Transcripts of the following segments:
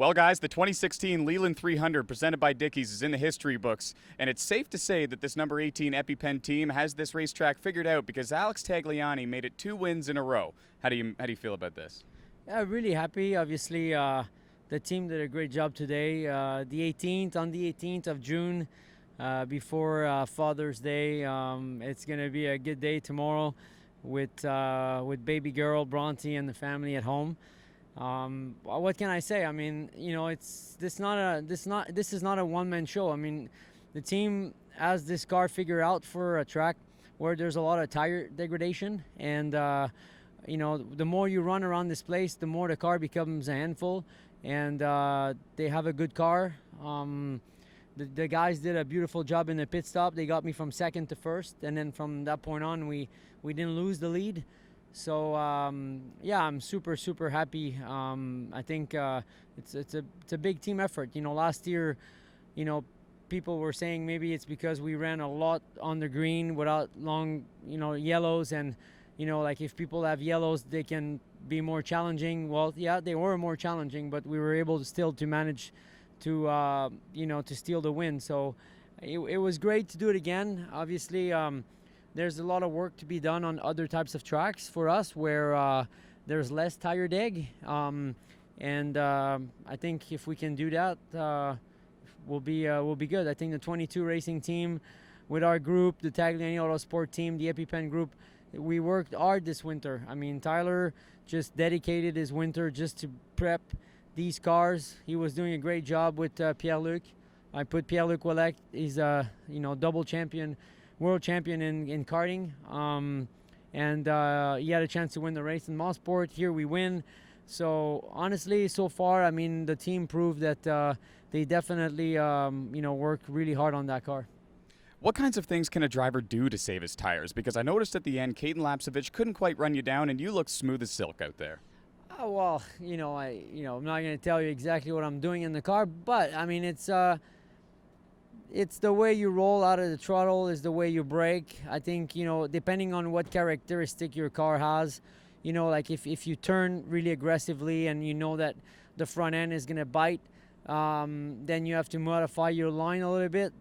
Well, guys, the 2016 Leland 300 presented by Dickies is in the history books, and it's safe to say that this number 18 Epipen team has this racetrack figured out because Alex Tagliani made it 2 wins in a row. How do you feel about this? Yeah, really happy. Obviously, the team did a great job today. On the 18th of June, before Father's Day, it's going to be a good day tomorrow with baby girl Bronte and the family at home. What can I say? I mean, you know, this is not a one-man show. I mean, the team has this car figured out for a track where there's a lot of tire degradation, and you know, the more you run around this place, the more the car becomes a handful. And they have a good car. The guys did a beautiful job in the pit stop. They got me from second to first, and then from that point on, we didn't lose the lead. So yeah, I'm super happy. I think it's a big team effort. You know, last year, you know, people were saying maybe it's because we ran a lot on the green without long, you know, yellows, and you know, like if people have yellows, they can be more challenging. Well, yeah, they were more challenging, but we were able to still manage to you know, to steal the win. So it was great to do it again. Obviously. There's a lot of work to be done on other types of tracks for us where there's less tire deg. And I think if we can do that, we'll be good. I think the 22 racing team with our group, the Tagliani Autosport team, the Epipen group, we worked hard this winter. I mean, Tyler just dedicated his winter just to prep these cars. He was doing a great job with Pierre-Luc. I put Pierre-Luc Ouellet. He's a double champion, world champion in karting, and he had a chance to win the race in Mosport. Here we win. So honestly, so far, I mean, the team proved that they definitely worked really hard on that car. What kinds of things can a driver do to save his tires? Because I noticed at the end, Caden Lapsevich couldn't quite run you down, and you looked smooth as silk out there. Oh, well, I'm not going to tell you exactly what I'm doing in the car, but I mean, it's the way you roll out of the throttle, is the way you brake. I think, you know, depending on what characteristic your car has, you know, like if you turn really aggressively and you know that the front end is going to bite, then you have to modify your line a little bit.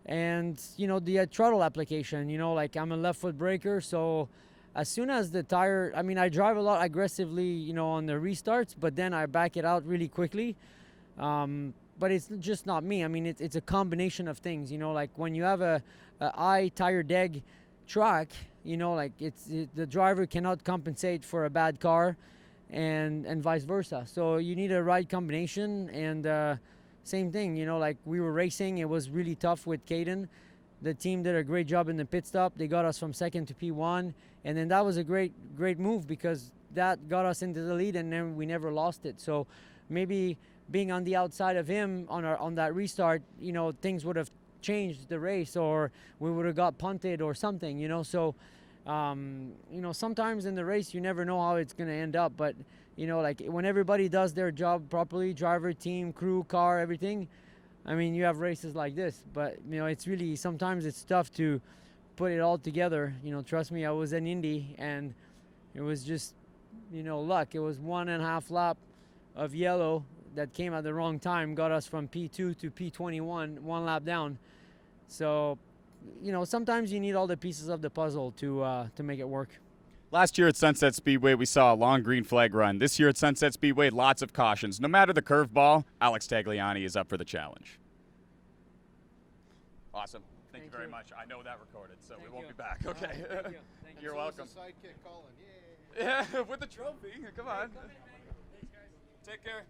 And, you know, the throttle application, you know, like I'm a left foot braker, so as soon as the tire, I mean, I drive a lot aggressively, you know, on the restarts, but then I back it out really quickly. But it's just not me. I mean, it's a combination of things, you know, like when you have a high tire deg track, you know, like the driver cannot compensate for a bad car and vice versa. So you need a right combination, and same thing, you know, like we were racing, it was really tough with Caden. The team did a great job in the pit stop. They got us from second to P1, and then that was a great move because that got us into the lead, and then we never lost it. So maybe being on the outside of him on that restart, you know, things would have changed the race, or we would have got punted or something, you know. So, you know, sometimes in the race you never know how it's going to end up. But, you know, like when everybody does their job properly, driver, team, crew, car, everything, I mean, you have races like this. But, you know, it's really, sometimes it's tough to put it all together. You know, trust me, I was in Indy, and it was just, you know, luck. It was 1.5 lap of yellow that came at the wrong time, got us from P2 to P21, 1 lap down. So, you know, sometimes you need all the pieces of the puzzle to make it work. Last year at Sunset Speedway, we saw a long green flag run. This year at Sunset Speedway, lots of cautions. No matter the curveball, Alex Tagliani is up for the challenge. Awesome. Thank you very much. I know that recorded, so we won't be back. Okay. Thank you. Thank you. You're welcome. Sidekick Colin. Yay. Yeah, with the trophy. Come on. Thanks, guys. Take care.